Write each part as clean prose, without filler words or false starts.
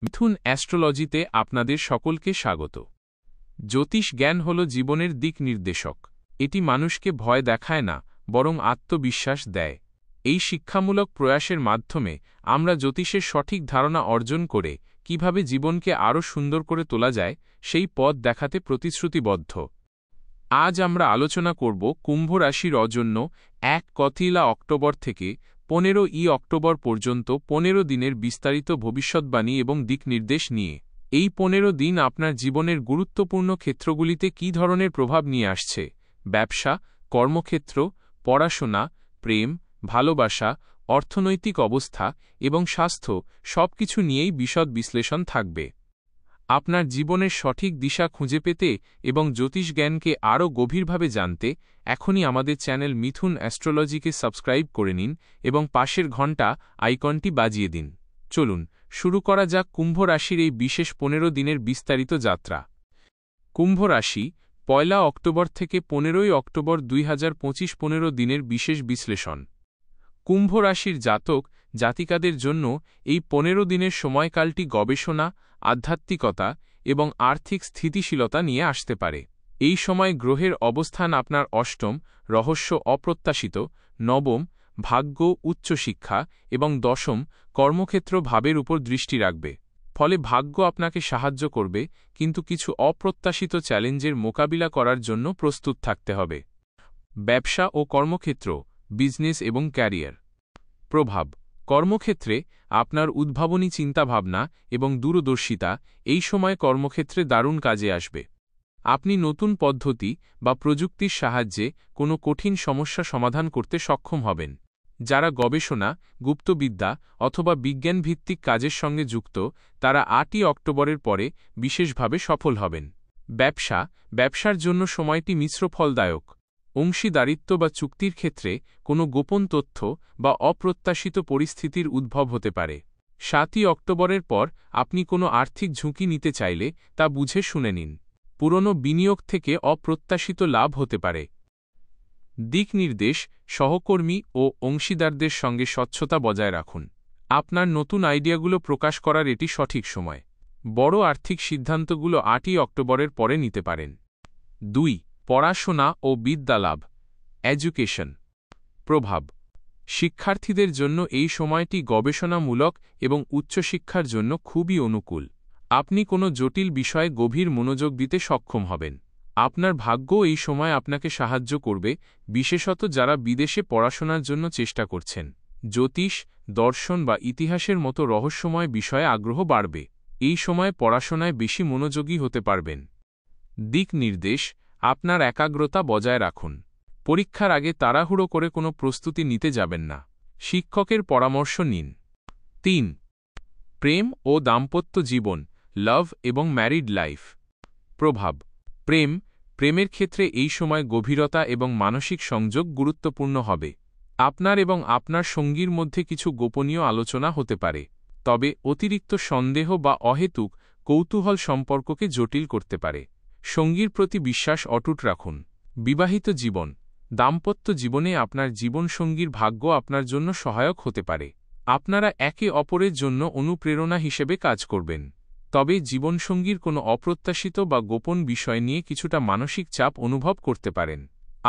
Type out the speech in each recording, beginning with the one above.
মিথুন অ্যাস্ট্রোলজিতে আপনাদের সকলকে স্বাগত। জ্যোতিষ জ্ঞান হল জীবনের দিক নির্দেশক। এটি মানুষকে ভয় দেখায় না, বরং আত্মবিশ্বাস দেয়। এই শিক্ষামূলক প্রয়াসের মাধ্যমে আমরা জ্যোতিষের সঠিক ধারণা অর্জন করে কিভাবে জীবনকে আরও সুন্দর করে তোলা যায় সেই পথ দেখাতে প্রতিশ্রুতিবদ্ধ। আজ আমরা আলোচনা করব কুম্ভ রাশির জন্য 1 অক্টোবর থেকে 15 অক্টোবর পর্যন্ত 15 দিনের বিস্তারিত ভবিষ্যদ্বাণী এবং দিকনির্দেশ নিয়ে। এই 15 দিন আপনার জীবনের গুরুত্বপূর্ণ ক্ষেত্রগুলিতে কী ধরনের প্রভাব নিয়ে আসছে, ব্যবসা, কর্মক্ষেত্র, পড়াশোনা, প্রেম, ভালোবাসা, অর্থনৈতিক অবস্থা এবং স্বাস্থ্য সবকিছু নিয়েই বিশদ বিশ্লেষণ থাকবে। আপনার জীবনের সঠিক দিশা খুঁজে পেতে এবং জ্যোতিষজ্ঞানকে আরও গভীরভাবে জানতে এখনই আমাদের চ্যানেল মিথুন অ্যাস্ট্রোলজিকে সাবস্ক্রাইব করে নিন এবং পাশের ঘণ্টা আইকনটি বাজিয়ে দিন। চলুন শুরু করা যাক কুম্ভ রাশির এই বিশেষ 15 দিনের বিস্তারিত যাত্রা। কুম্ভ রাশি 1 অক্টোবর থেকে 15 অক্টোবর 2025 15 দিনের বিশেষ বিশ্লেষণ। কুম্ভ রাশির জাতক জাতিকাদের জন্য এই 15 দিনের সময়কালটি গবেষণা, আধ্যাত্মিকতা এবং আর্থিক স্থিতিশীলতা নিয়ে আসতে পারে। এই সময় গ্রহের অবস্থান আপনার অষ্টম, রহস্য অপ্রত্যাশিত, নবম, ভাগ্য, উচ্চশিক্ষা এবং দশম, কর্মক্ষেত্র ভাবের উপর দৃষ্টি রাখবে। ফলে ভাগ্য আপনাকে সাহায্য করবে, কিন্তু কিছু অপ্রত্যাশিত চ্যালেঞ্জের মোকাবিলা করার জন্য প্রস্তুত থাকতে হবে। ব্যবসা ও কর্মক্ষেত্র, বিজনেস এবং ক্যারিয়ার প্রভাব। কর্মক্ষেত্রে আপনার উদ্ভাবনী চিন্তাভাবনা এবং দূরদর্শিতা এই সময় কর্মক্ষেত্রে দারুণ কাজে আসবে। আপনি নতুন পদ্ধতি বা প্রযুক্তির সাহায্যে কোনো কঠিন সমস্যা সমাধান করতে সক্ষম হবেন। যারা গবেষণা, গুপ্তবিদ্যা অথবা বিজ্ঞানভিত্তিক কাজের সঙ্গে যুক্ত, তারা 8 অক্টোবরের পরে বিশেষভাবে সফল হবেন। ব্যবসার জন্য সময়টি মিশ্র ফলদায়ক। অংশীদারিত্ব বা চুক্তির ক্ষেত্রে কোনো গোপন তথ্য বা অপ্রত্যাশিত পরিস্থিতির উদ্ভব হতে পারে। 7 অক্টোবরের পর আপনি কোনো আর্থিক ঝুঁকি নিতে চাইলে তা বুঝে শুনে নিন। পুরনো বিনিয়োগ থেকে অপ্রত্যাশিত লাভ হতে পারে। দিক নির্দেশ, সহকর্মী ও অংশীদারদের সঙ্গে স্বচ্ছতা বজায় রাখুন। আপনার নতুন আইডিয়াগুলো প্রকাশ করার এটি সঠিক সময়। বড় আর্থিক সিদ্ধান্তগুলো 8 অক্টোবরের পরে নিতে পারেন। 2. পড়াশোনা ও বিদ্যালাভ, এডুকেশন প্রভাব। শিক্ষার্থীদের জন্য এই সময়টি গবেষণামূলক এবং উচ্চশিক্ষার জন্য খুবই অনুকূল। আপনি কোনো জটিল বিষয়ে গভীর মনোযোগ দিতে সক্ষম হবেন। আপনার ভাগ্য এই সময় আপনাকে সাহায্য করবে, বিশেষত যারা বিদেশে পড়াশোনার জন্য চেষ্টা করছেন। জ্যোতিষ, দর্শন বা ইতিহাসের মতো রহস্যময় বিষয়ে আগ্রহ বাড়বে। এই সময় পড়াশোনায় বেশি মনোযোগী হতে পারবেন। দিক নির্দেশ, আপনার একাগ্রতা বজায় রাখুন। পরীক্ষার আগে তাড়াহুড়ো করে কোনো প্রস্তুতি নিতে যাবেন না। শিক্ষকের পরামর্শ নিন। 3. প্রেম ও দাম্পত্য জীবন, লাভ এবং ম্যারিড লাইফ প্রভাব। প্রেমের ক্ষেত্রে এই সময় গভীরতা এবং মানসিক সংযোগ গুরুত্বপূর্ণ হবে। আপনার এবং আপনার সঙ্গীর মধ্যে কিছু গোপনীয় আলোচনা হতে পারে, তবে অতিরিক্ত সন্দেহ বা অহেতুক কৌতূহল সম্পর্ককে জটিল করতে পারে। সঙ্গীর প্রতি বিশ্বাস অটুট রাখুন। বিবাহিত জীবন, দাম্পত্য জীবনে আপনার জীবনসঙ্গীর ভাগ্য আপনার জন্য সহায়ক হতে পারে। আপনারা একে অপরের জন্য অনুপ্রেরণা হিসেবে কাজ করবেন, তবে জীবনসঙ্গীর কোনো অপ্রত্যাশিত বা গোপন বিষয় নিয়ে কিছুটা মানসিক চাপ অনুভব করতে পারেন।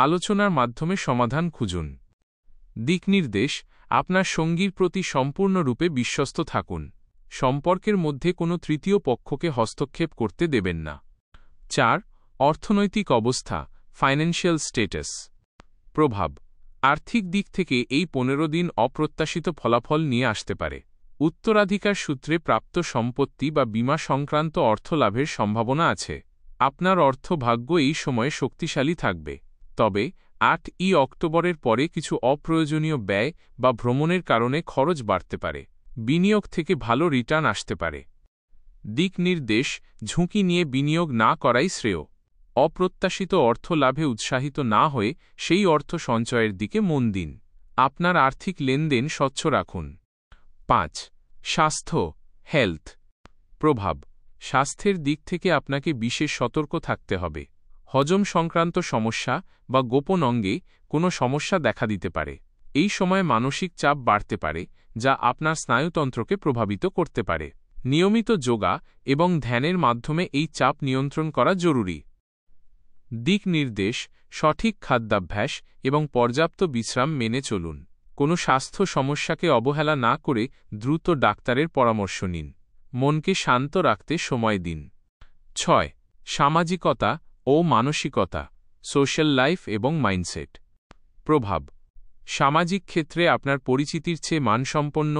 আলোচনার মাধ্যমে সমাধান খুঁজুন। দিকনির্দেশ, আপনার সঙ্গীর প্রতি সম্পূর্ণরূপে বিশ্বস্ত থাকুন। সম্পর্কের মধ্যে কোনো তৃতীয় পক্ষকে হস্তক্ষেপ করতে দেবেন না। 4. অর্থনৈতিক অবস্থা, ফাইন্যান্সিয়াল স্ট্যাটাস প্রভাব। আর্থিক দিক থেকে এই 15 দিন অপ্রত্যাশিত ফলাফল নিয়ে আসতে পারে। উত্তরাধিকার সূত্রে প্রাপ্ত সম্পত্তি বা বীমা সংক্রান্ত অর্থলাভের সম্ভাবনা আছে। আপনার অর্থভাগ্য এই সময়ে শক্তিশালী থাকবে, তবে 8 অক্টোবরের পরে কিছু অপ্রয়োজনীয় ব্যয় বা ভ্রমণের কারণে খরচ বাড়তে পারে। বিনিয়োগ থেকে ভালো রিটার্ন আসতে পারে। দিক নির্দেশ, ঝুঁকি নিয়ে বিনিয়োগ না করাই শ্রেয়। অপ্রত্যাশিত অর্থ লাভে উৎসাহিত না হয়ে সেই অর্থ সঞ্চয়ের দিকে মন দিন। আপনার আর্থিক লেনদেন স্বচ্ছ রাখুন। 5. স্বাস্থ্য, হেলথ প্রভাব। স্বাস্থ্যের দিক থেকে আপনাকে বিশেষ সতর্ক থাকতে হবে। হজম সংক্রান্ত সমস্যা বা গোপন অঙ্গে কোনো সমস্যা দেখা দিতে পারে। এই সময় মানসিক চাপ বাড়তে পারে, যা আপনার স্নায়ুতন্ত্রকে প্রভাবিত করতে পারে। নিয়মিত যোগা এবং ধ্যানের মাধ্যমে এই চাপ নিয়ন্ত্রণ করা জরুরি। দিক নির্দেশ, সঠিক খাদ্যাভ্যাস এবং পর্যাপ্ত বিশ্রাম মেনে চলুন। কোনো স্বাস্থ্য সমস্যাকে অবহেলা না করে দ্রুত ডাক্তারের পরামর্শ নিন। মনকে শান্ত রাখতে সময় দিন। 6. সামাজিকতা ও মানসিকতা, সোশ্যাল লাইফ এবং মাইন্ডসেট। প্রভাব: সামাজিক ক্ষেত্রে আপনার পরিচিতির চেয়ে মানসম্পন্ন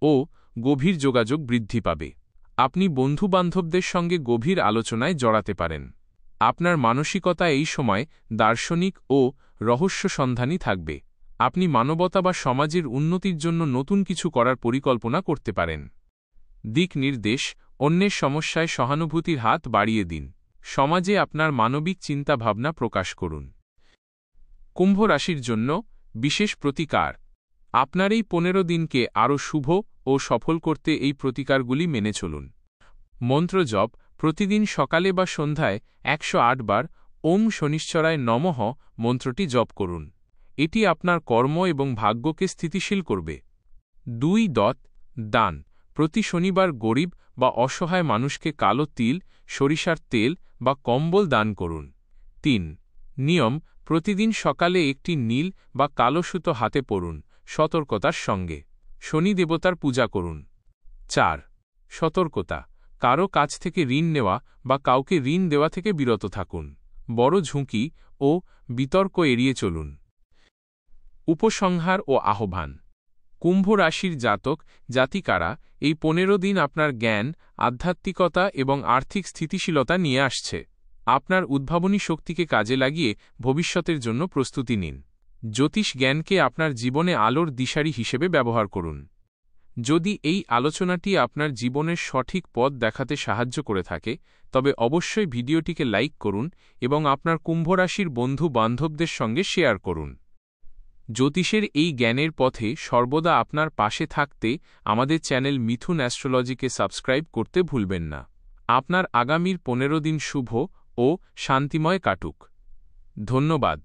ও গভীর যোগাযোগ বৃদ্ধি পাবে। আপনি বন্ধুবান্ধবদের সঙ্গে গভীর আলোচনায় জড়াতে পারেন। আপনার মানসিকতা এই সময় দার্শনিক ও রহস্যসন্ধানী থাকবে। আপনি মানবতা বা সমাজের উন্নতির জন্য নতুন কিছু করার পরিকল্পনা করতে পারেন। দিক নির্দেশ: অন্যের সমস্যায় সহানুভূতির হাত বাড়িয়ে দিন। সমাজে আপনার মানবিক চিন্তাভাবনা প্রকাশ করুন। কুম্ভ রাশির জন্য বিশেষ প্রতিকার। আপনার এই 15 দিনকে আরও শুভ ও সফল করতে এই প্রতিকারগুলি মেনে চলুন। মন্ত্র জপ: প্রতিদিন সকালে বা সন্ধ্যায় 108 বার ওম শনিশ্চরায় নমঃ মন্ত্রটি জপ করুন। এটি আপনার কর্ম এবং ভাগ্যকে স্থিতিশীল করবে। 2. দান: প্রতি শনিবার গরিব বা অসহায় মানুষকে কালো তিল, সরিষার তেল বা কম্বল দান করুন। 3. নিয়ম: প্রতিদিন সকালে একটি নীল বা কালো সুতো হাতে পরুন সতর্কতার সঙ্গে। শনি দেবতার পূজা করুন। 4. সতর্কতা: কারো কাছ থেকে ঋণ নেওয়া বা কাউকে ঋণ দেওয়া থেকে বিরত থাকুন। বড় ঝুঁকি ও বিতর্ক এড়িয়ে চলুন। উপসংহার ও আহ্বান: কুম্ভ রাশির জাতক জাতিকারা এই 15 দিন আপনার জ্ঞান, আধ্যাত্মিকতা এবং আর্থিক স্থিতিশীলতা নিয়ে আসছে। আপনার উদ্ভাবনী শক্তিকে কাজে লাগিয়ে ভবিষ্যতের জন্য প্রস্তুতি নিন। জ্যোতিষ জ্ঞানকে আপনার জীবনে আলোর দিশারি হিসেবে ব্যবহার করুন। যদি এই আলোচনাটি আপনার জীবনের সঠিক পথ দেখাতে সাহায্য করে থাকে, তবে অবশ্যই ভিডিওটিকে লাইক করুন এবং আপনার কুম্ভ রাশির বন্ধু বান্ধবদের সঙ্গে শেয়ার করুন। জ্যোতিষের এই জ্ঞানের পথে সর্বদা আপনার পাশে থাকতে আমাদের চ্যানেল মিথুন অ্যাস্ট্রোলজিকে সাবস্ক্রাইব করতে ভুলবেন না। আপনার আগামীর 15 দিন শুভ ও শান্তিময় কাটুক। ধন্যবাদ।